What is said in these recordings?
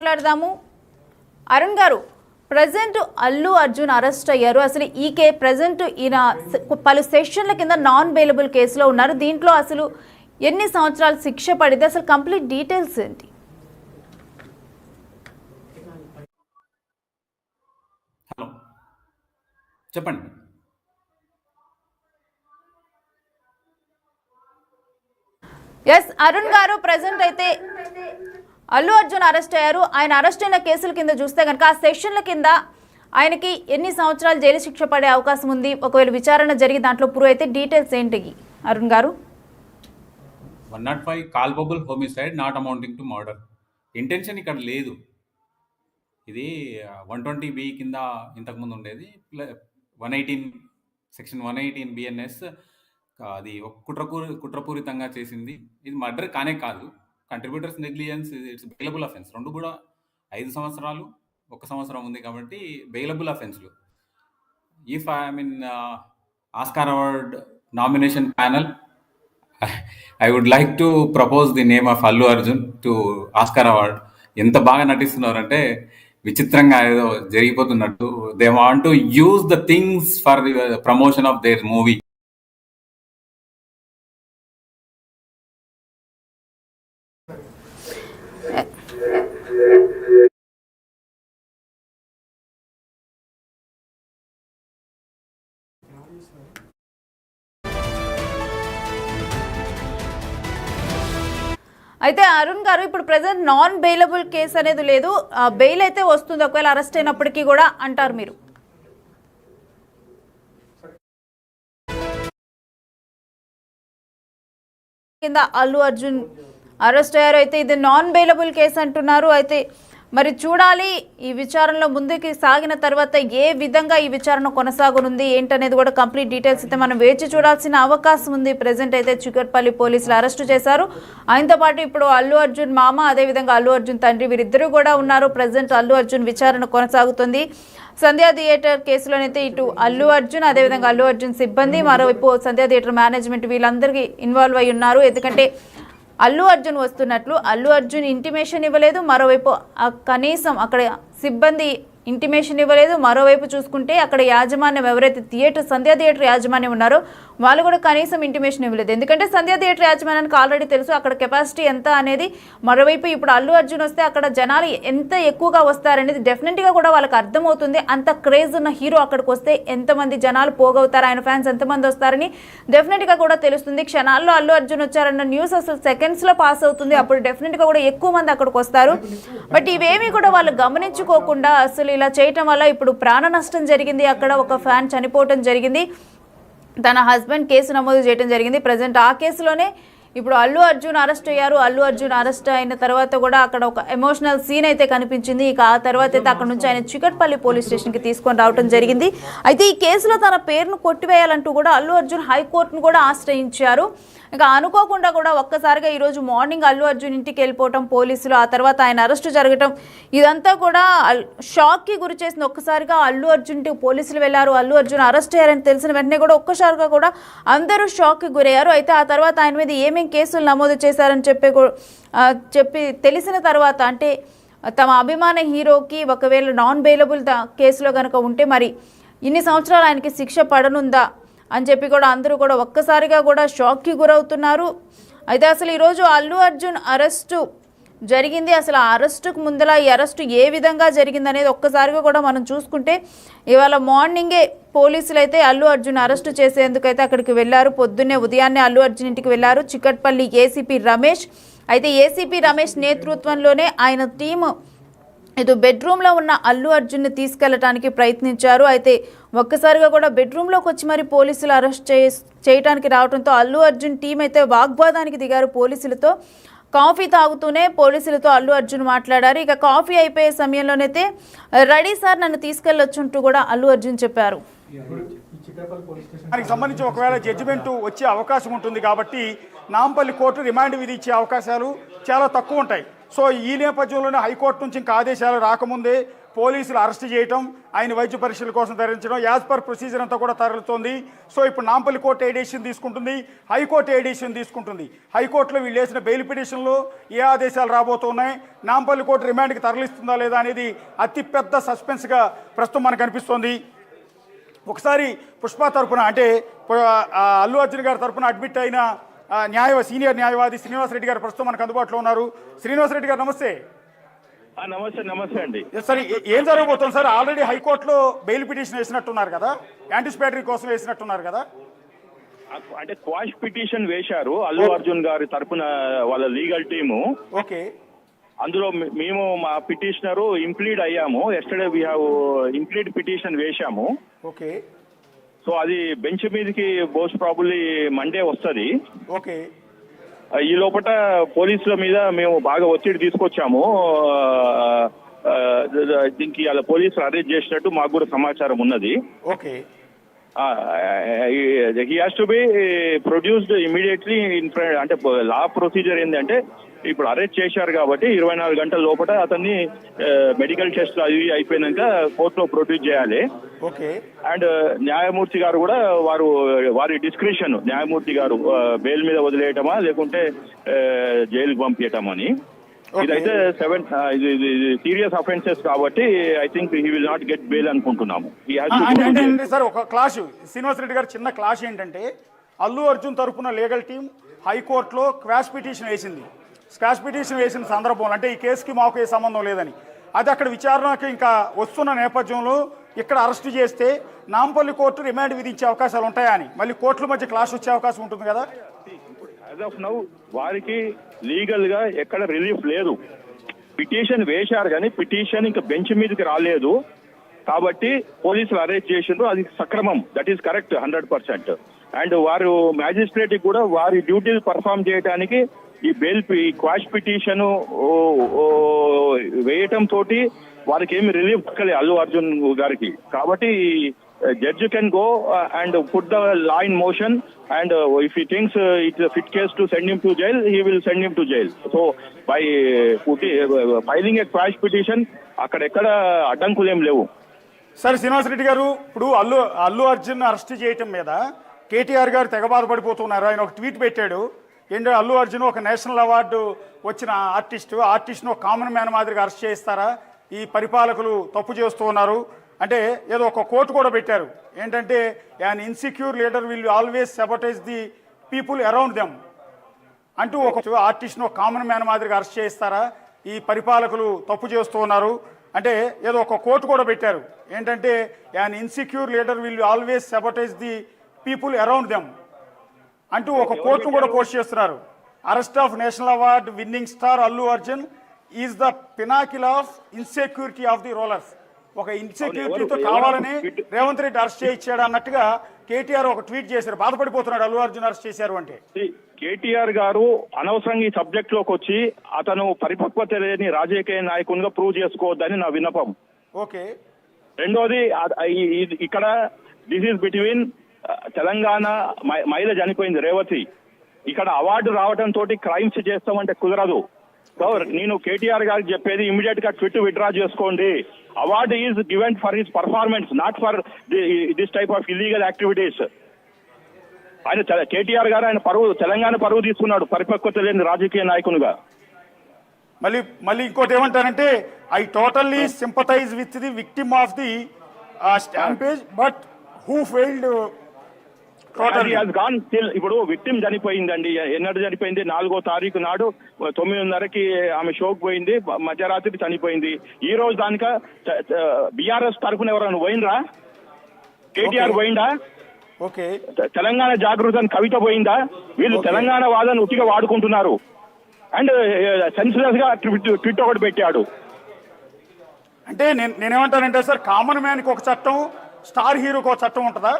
మాట్లాడదాము. అరుణ్ గారు, present Allu Arjun arrest అయ్యారు. అసలు ఈ ప్రజెంట్ ఈయన పలు సెషన్ల కింద నాన్ బెయిలబుల్ కేసులో ఉన్నారు. దీంట్లో అసలు ఎన్ని సంవత్సరాలు శిక్ష పడింది, అసలు కంప్లీట్ డీటెయిల్స్ ఏంటి? హలో, చెప్పండి. ఎస్ అరుణ్ గారు, ప్రజెంట్ అయితే అల్లు అర్జున్ అరెస్ట్ అయ్యారు. ఆయన అరెస్ట్ అయిన కేసుల కింద చూస్తే కనుక ఆ సెషన్ల కింద ఆయనకి ఎన్ని సంవత్సరాలు జైలు శిక్ష పడే అవకాశం ఉంది, ఒకవేళ విచారణ జరిగి దాంట్లో ప్రూవ్ అయితే డీటెయిల్స్ ఏంటి Arun garu? 105 culpable homicide not amounting to murder. Intention ఇక్కడ లేదు. ఇది 120B కింద ఇంతకుముందు ఉండేది. 118 సెక్షన్ 118 బిఎన్ఎస్ అది కుట్రపూరితంగా చేసింది. ఇది మర్డర్ కానే కాదు. Contributors negligence it's bailable offence. రెండు కూడా 5 సంవత్సరాలు 1 సంవత్సరం ఉంది కాబట్టి బెయిలబుల్ అఫెన్స్లు. If Oscar award nomination panel, I would like to propose the name of Allu Arjun to Oscar award. ఎంత బాగా నటిస్తున్నారంటే విచిత్రంగా ఏదో జరిగిపోతున్నట్టు. They want to use the things for the promotion of their movie. అయితే అరుణ్ గారు, ఇప్పుడు ప్రెసెంట్ నాన్ బెయిలబుల్ కేసు అనేది లేదు, బెయిల్ అయితే వస్తుంది ఒకవేళ అరెస్ట్ అయినప్పటికీ కూడా అంటారు మీరు? కింద అల్లు అర్జున్ అరెస్ట్ అయ్యారు. అయితే ఇది నాన్ బెయిలబుల్ కేసు అంటున్నారు. అయితే మరి చూడాలి ఈ విచారణలో ముందుకు సాగిన తర్వాత ఏ విధంగా ఈ విచారణ కొనసాగనుంది ఏంటనేది కూడా కంప్లీట్ డీటెయిల్స్ అయితే మనం వేచి చూడాల్సిన అవకాశం ఉంది. ప్రెసెంట్ అయితే చికట్పల్లి పోలీసులు అరెస్టు చేశారు. ఆయనతో పాటు ఇప్పుడు అల్లు అర్జున్ మామ, అదేవిధంగా అల్లు అర్జున్ తండ్రి, వీరిద్దరూ కూడా ఉన్నారు. ప్రెసెంట్ అల్లు అర్జున్ విచారణ కొనసాగుతుంది. సంధ్యా థియేటర్ కేసులోనైతే ఇటు అల్లు అర్జున్, అదేవిధంగా అల్లు అర్జున్ సిబ్బంది, మరోవైపు సంధ్యా థియేటర్ మేనేజ్మెంట్ వీళ్ళందరికీ ఇన్వాల్వ్ అయి ఉన్నారు. ఎందుకంటే అల్లు అర్జున్ వస్తున్నట్లు అల్లు అర్జున్ ఇంటిమేషన్ ఇవ్వలేదు, మరోవైపు కనీసం అక్కడ సిబ్బంది ఇంటిమేషన్ ఇవ్వలేదు. మరోవైపు చూసుకుంటే అక్కడ యాజమాన్యం ఎవరైతే సంధ్యా థియేటర్ యాజమాన్యం ఉన్నారో వాళ్ళు కూడా కనీసం ఇంటిమేషన్ ఇవ్వలేదు. ఎందుకంటే సంధ్యా థియేటర్ యాజమాన్యానికి ఆల్రెడీ తెలుసు అక్కడ కెపాసిటీ ఎంత అనేది. మరోవైపు ఇప్పుడు అల్లు అర్జున్ వస్తే అక్కడ జనాలు ఎంత ఎక్కువగా వస్తారనేది డెఫినెట్గా కూడా వాళ్ళకి అర్థమవుతుంది. అంత క్రేజ్ ఉన్న హీరో అక్కడికి వస్తే ఎంతమంది జనాలు పోగవుతారు, ఆయన ఫ్యాన్స్ ఎంతమంది వస్తారని డెఫినెట్గా కూడా తెలుస్తుంది. క్షణాల్లో అల్లు అర్జున్ వచ్చారన్న న్యూస్ అసలు సెకండ్స్లో పాస్ అవుతుంది. అప్పుడు డెఫినెట్గా కూడా ఎక్కువ మంది అక్కడికి వస్తారు. బట్ ఇవేమీ కూడా వాళ్ళు గమనించుకోకుండా అసలు ఇలా చేయటం వల్ల ఇప్పుడు ప్రాణ నష్టం జరిగింది. అక్కడ ఒక ఫ్యాన్ చనిపోవటం జరిగింది. తన హస్బెండ్ కేసు నమోదు చేయడం జరిగింది. ప్రజెంట్ ఆ కేసులోనే ఇప్పుడు అల్లు అర్జున్ అరెస్ట్ అయ్యారు. అల్లు అర్జున్ అరెస్ట్ అయిన తర్వాత కూడా అక్కడ ఒక ఎమోషనల్ సీన్ అయితే కనిపించింది. ఇక ఆ తర్వాత అయితే అక్కడ నుంచి ఆయన చికట్పల్లి పోలీస్ స్టేషన్కి తీసుకొని రావడం జరిగింది. అయితే ఈ కేసులో తన పేరును కొట్టివేయాలంటూ కూడా అల్లు అర్జున్ హైకోర్టును కూడా ఆశ్రయించారు. ఇక అనుకోకుండా కూడా ఒక్కసారిగా ఈరోజు మార్నింగ్ అల్లు అర్జున్ ఇంటికి వెళ్ళిపోవటం పోలీసులు, ఆ తర్వాత ఆయన అరెస్టు జరగటం, ఇదంతా కూడా షాక్కి గురి చేసింది. ఒక్కసారిగా అల్లు అర్జున్ పోలీసులు వెళ్ళారు, అల్లు అర్జున్ అరెస్ట్ అయ్యారని తెలిసిన వెంటనే కూడా ఒక్కసారిగా కూడా అందరూ షాక్కి గురయ్యారు. అయితే ఆ తర్వాత ఆయన మీద ఏమేమి కేసులు నమోదు చేశారని చెప్పి తెలిసిన తర్వాత, అంటే తమ అభిమాన హీరోకి ఒకవేళ నాన్ బెయిలబుల్ కేసులో కనుక ఉంటే మరి ఇన్ని సంవత్సరాలు ఆయనకి శిక్ష పడనుందా అని చెప్పి కూడా అందరూ కూడా ఒక్కసారిగా కూడా షాక్కి గురవుతున్నారు. అయితే అసలు ఈరోజు అల్లు అర్జున్ అరెస్టు జరిగింది. అసలు ఆ అరెస్టుకు ముందర ఈ అరెస్టు ఏ విధంగా జరిగింది అనేది ఒక్కసారిగా కూడా మనం చూసుకుంటే, ఇవాళ మార్నింగే పోలీసులు అయితే అల్లు అర్జున్ అరెస్టు చేసేందుకైతే అక్కడికి వెళ్ళారు. పొద్దున్నే ఉదయాన్నే అల్లు అర్జున్ ఇంటికి వెళ్ళారు చికట్పల్లి ఏసీపీ రమేష్. అయితే ఏసీపీ రమేష్ నేతృత్వంలోనే ఆయన టీము ఇటు బెడ్రూమ్లో ఉన్న అల్లు అర్జున్ని తీసుకెళ్లడానికి ప్రయత్నించారు. అయితే ఒక్కసారిగా కూడా బెడ్రూమ్లోకి వచ్చి మరి పోలీసులు అరెస్ట్ చేయడానికి రావడంతో అల్లు అర్జున్ టీం అయితే వాగ్వాదానికి దిగారు పోలీసులతో. కాఫీ తాగుతూనే పోలీసులతో అల్లు అర్జున్ మాట్లాడారు. ఇక కాఫీ అయిపోయే సమయంలోనైతే రెడీ సార్, నన్ను తీసుకెళ్లొచ్చుంటూ కూడా అల్లు అర్జున్ చెప్పారు. దానికి సంబంధించి ఒకవేళ జడ్జిమెంట్ వచ్చే అవకాశం ఉంటుంది కాబట్టి నాంపల్లి కోర్టు రిమాండ్ విధించే అవకాశాలు చాలా తక్కువ ఉంటాయి. సో ఈ నేపథ్యంలోనే హైకోర్టు నుంచి ఇంకా ఆదేశాలు రాకముందే పోలీసులు అరెస్ట్ చేయటం, ఆయన వైద్య పరీక్షల కోసం తరలించడం, యాజ్ పర్ ప్రొసీజర్ అంతా కూడా తరలుతోంది. సో ఇప్పుడు నాంపల్లి కోర్టు ఏ డెసిషన్ తీసుకుంటుంది, హైకోర్టు ఏ డెసిషన్ తీసుకుంటుంది, హైకోర్టులో వీళ్ళు వేసిన బెయిల్ పిటిషన్లో ఏ ఆదేశాలు రాబోతున్నాయి, నాంపల్లి కోర్టు రిమాండ్కి తరలిస్తుందా లేదా అనేది అతిపెద్ద సస్పెన్స్గా ప్రస్తుతం మనకు అనిపిస్తోంది. ఒకసారి పుష్ప తరపున అంటే అల్లు అర్జున్ గారి తరపున అడ్మిట్ అయిన సీనియర్ న్యాయవాది శ్రీనివాసరెడ్డి గారు ప్రస్తుతం మనకు అందుబాటులో ఉన్నారు. శ్రీనివాసరెడ్డి గారు నమస్తే. నమస్తే అండి. సార్ ఏం జరగబోతుంది సార్? ఆల్రెడీ హైకోర్టులో బెయిల్ పిటిషన్ వేసినట్టున్నారు కదా, యాంటిసిపేటరీ కోసం వేసినట్టున్నారు కదా? అంటే క్వాష్ పిటిషన్ వేశారు అల్లు అర్జున్ గారి తరపున వాళ్ళ లీగల్ టీము. ఓకే. అందులో మేము మా పిటిషనరు ఇంప్లీడ్ అయ్యాము. Yesterday we have implead petition వేశాము. ఓకే. సో అది బెంచ్ మీదకి మోస్ట్ ప్రాబబ్లీ మండే వస్తుంది. ఓకే. ఈ లోపల పోలీసుల మీద మేము బాగా ఒత్తిడి తీసుకొచ్చాము. దీనికి అలా పోలీసులు అరెస్ట్ చేసినట్టు మాకు కూడా సమాచారం ఉన్నది. Okay. He has to be produced immediately in front. అంటే లా ప్రొసీజర్ ఏంటంటే ఇప్పుడు అరెస్ట్ చేశారు కాబట్టి 24 గంటల లోపల అతన్ని మెడికల్ టెస్ట్ అవి అయిపోయినాక కోర్టులో ప్రొడ్యూస్ చేయాలి. ఓకే. అండ్ న్యాయమూర్తి గారు కూడా వారి డిస్క్రిషన్, న్యాయమూర్తి గారు బెయిల్ మీద వదిలేయటమా లేకుంటే జైలుకి పంపించటమా అని. ఇదైతే సీరియస్ అఫెన్సెస్ కాబట్టి I think he will not get bail అనుకుంటున్నాము. సార్ ఒక క్లాష్, శ్రీనివాసరెడ్డి గారు చిన్న క్లాష్ ఏంటంటే అల్లు అర్జున్ తరపున లీగల్ టీం హైకోర్టులో క్వాష్ పిటిషన్ వేసింది. స్క్వాష్ పిటిషన్ వేసిన సందర్భంలో అంటే ఈ కేసుకి మాకు ఏ సంబంధం లేదని, అది అక్కడ విచారణకి ఇంకా వస్తున్న నేపథ్యంలో ఇక్కడ అరెస్ట్ చేస్తే నాంపల్లి కోర్టు రిమాండ్ విధించే అవకాశాలు ఉంటాయా అని మళ్ళీ కోర్టుల మధ్య క్లాష్ వచ్చే అవకాశం ఉంటుంది కదా? యాజ్ ఆఫ్ నౌ వారికి లీగల్ గా ఎక్కడ రిలీఫ్ లేదు. పిటిషన్ వేశారు కానీ పిటిషన్ ఇంకా బెంచ్ మీదకి రాలేదు కాబట్టి పోలీసులు అరెస్ట్ చేసిండ్రు. అది సక్రమం, దట్ ఈస్ కరెక్ట్ 100%. అండ్ వారు మ్యాజిస్ట్రేట్ కూడా వారి డ్యూటీలు పర్ఫామ్ చేయడానికి ఈ బెయిల్ క్వాష్ పిటిషన్ వేయటం తోటి వారికి ఏమి రిలీఫ్ దక్కలే అల్లు అర్జున్ గారికి. కాబట్టి judge can go and put the law in motion and if he thinks it's a fit case to send him to jail, he will send him to jail. So by filing a quash petition అక్కడెక్కడ అడ్డంకులు ఏం లేవు. Sir Srinivasa Reddy గారు, ఇప్పుడు Allu Arjun arrest చేయటం మీద కేటీఆర్ గారు తెగ బాధపడిపోతున్నారు. ఆయన ఒక ట్వీట్ పెట్టాడు, ఏంటంటే అల్లు అర్జున్ ఒక నేషనల్ అవార్డు వచ్చిన ఆర్టిస్ట్ను ఒక కామన్ మ్యాన్ మాదిరిగా అరెస్ట్ చేస్తారా, ఈ పరిపాలకులు తప్పు చేస్తూ ఉన్నారు అంటే ఏదో ఒక కోర్టు కూడా పెట్టారు. ఏంటంటే an insecure leader will always sabotage the people around them అంటూ ఒక ఆర్టిస్ట్ను ఒక కామన్ మ్యాన్ మాదిరిగా అరెస్ట్ చేస్తారా, ఈ పరిపాలకులు తప్పు చేస్తూ ఉన్నారు అంటే ఏదో ఒక కోర్టు కూడా పెట్టారు. ఏంటంటే an insecure leader will always sabotage the people around them అంటూ ఒక కోర్టును కూడా పోస్ట్ చేస్తున్నారు. Arrest of national award winning star Allu Arjun is the pinnacle of insecurity of the rulers. ఒక ఇన్సెక్యూరిటీతో కావాలని రేవంత్ రెడ్డి అరెస్ట్ చేయించాడు అన్నట్టుగా కేటీఆర్ ఒక ట్వీట్ చేశారు. బాధపడిపోతున్నాడు అల్లు అర్జున్ అరెస్ట్ చేశారు అంటే. కేటీఆర్ గారు అనవసరంగా ఈ సబ్జెక్ట్ లోకి వచ్చి అతను పరిపక్వత లేని రాజకీయ నాయకునిగా ప్రూవ్ చేసుకోవద్దని నా విన్నపం. ఓకే. రెండోది ఇక్కడ దిస్ ఈస్ బిట్వీన్ తెలంగాణ మహిళ చనిపోయింది రేవతి. ఇక్కడ అవార్డు రావడం తోటి క్రైమ్స్ చేస్తామంటే కుదరదు. సో నేను కేటీఆర్ గారికి చెప్పేది ఇమీడియట్ గా ట్విట్ విత్డ్రా చేసుకోండి. Award is given for his performance, not for this type of illegal activities. ఆయన కేటీఆర్ గారు ఆయన తెలంగాణ పరువు తీసుకున్నాడు పరిపక్వత లేని రాజకీయ నాయకునిగా. మళ్ళీ ఇంకోటి ఏమంటారంటే I totally sympathise with the victim of the stampede but who failed. ఇప్పుడు విక్టిమ్ చనిపోయిందండి. ఎన్నడు చనిపోయింది? 4వ తారీఖు నాడు 9:30కి ఆమె షోక్ పోయింది, మధ్యరాత్రి చనిపోయింది. ఈ రోజు దానిక బీఆర్ఎస్ తరఫున ఎవరైనా పోయిండ్రా? కేటీఆర్ పోయిందా? ఓకే. తెలంగాణ జాగృతి అని కవిత పోయిందా? వీళ్ళు తెలంగాణ వాదన ఉట్టిగా వాడుకుంటున్నారు. అండ్ సెన్స్లెస్ గా ట్విట్ ఒకటి పెట్టాడు. అంటే నేనేమంటానంటే సార్, కామన్ మ్యాన్ కి ఒక చట్టం, స్టార్ హీరోకి ఒక చట్టం ఉంటుందా?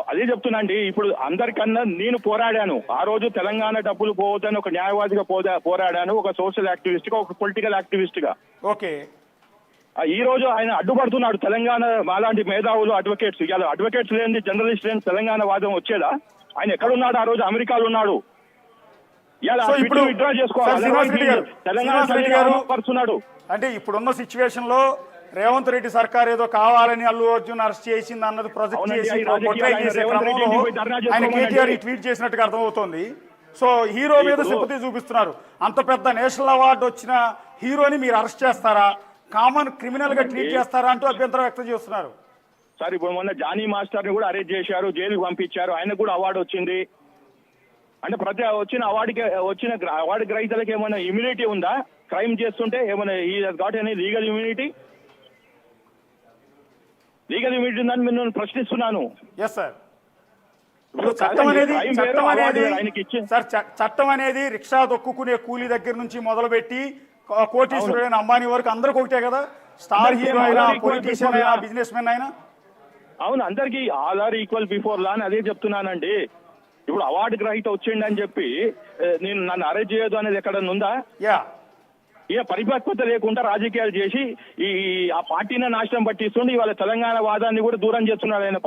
అదే చెప్తున్నాండి. ఇప్పుడు అందరికన్నా నేను పోరాడాను. ఆ రోజు తెలంగాణ డబ్బులు పోవద్దని ఒక న్యాయవాదిగా పోరాడాను, ఒక సోషల్ యాక్టివిస్ట్ గా, ఒక పొలిటికల్ యాక్టివిస్ట్ గా. ఓకే. ఈ రోజు ఆయన అడ్డుపడుతున్నాడు. తెలంగాణ మాలాంటి మేధావులు, అడ్వకేట్స్, ఇలా అడ్వకేట్స్ లేని, జర్నలిస్ట్ లేని తెలంగాణ వాదం వచ్చేదా? ఆయన ఎక్కడున్నాడు? ఆ రోజు అమెరికాలో ఉన్నాడు. ఇలా సో ఇప్పుడు విత్డ్రా చేసుకోవాలి. సార్, శ్రీనివాస్ రెడ్డి గారు, తెలంగాణ శ్రీనివాస్ రెడ్డి గారు పరుస్తున్నాడు. అంటే ఇప్పుడున్న సిచ్యువేషన్ లో రేవంత్ రెడ్డి సర్కార్ ఏదో కావాలని అల్లు అర్జున్ అరెస్ట్ చేసింది అన్నది ప్రొజెక్ట్ అవునండి, చేసి ఈ రాజకీయాలు portray ఆయన చేసే రేవంత్ క్రమంలో రెడ్డిని పోయి ధర్నా ఆయన చేసుకోమనండి. కేటీఆర్ ఈ ట్వీట్ చేసినట్టుగా అర్థమవుతోంది. సో హీరో మీద సింపతి చూపిస్తున్నారు. అంత పెద్ద నేషనల్ అవార్డు వచ్చిన హీరోని మీరు అరెస్ట్ చేస్తారా, కామన్ క్రిమినల్ గా ట్రీట్ చేస్తారా అంటూ అభ్యంతరం వ్యక్తం చేస్తున్నారు. సార్ ఇప్పుడు మొన్న జానీ మాస్టర్ ని కూడా అరెస్ట్ చేశారు, జైలుకి పంపించారు, ఆయనకు కూడా అవార్డు వచ్చింది. అంటే ప్రతి వచ్చిన అవార్డు గ్రహీతలకు ఏమైనా ఇమ్యూనిటీ ఉందా? క్రైమ్ చేస్తుంటే ఏమైనా ఈ got any legal immunity? Legal immunity ఉందని నేను ప్రశ్నిస్తున్నాను. Yes sir. చట్టం అనేది రిక్షా దొక్కుకునే కూలీ దగ్గర నుంచి మొదలుపెట్టి కోటీశ్వరుడైన అంబానీ వరకు అందరికి ఒకటే కదా. స్టార్ హీరో అయినా, పొలిటీషియన్ అయినా, బిజినెస్ మెన్ అయినా. అవును, అందరికి all are equal before law అని అదే చెప్తున్నానండి. ఇప్పుడు అవార్డు గ్రహీత వచ్చిండి అని చెప్పి నేను నన్ను అరెస్ట్ చేయదు అనేది ఎక్కడ ఉందా? యా, ఇక పరిపక్వత లేకుండా రాజకీయాలు చేసి ఆ పార్టీని నాశనం పట్టిస్తుండే. ఇవాళ తెలంగాణ వాదాన్ని కూడా దూరం చేస్తున్నాడు ఆయన.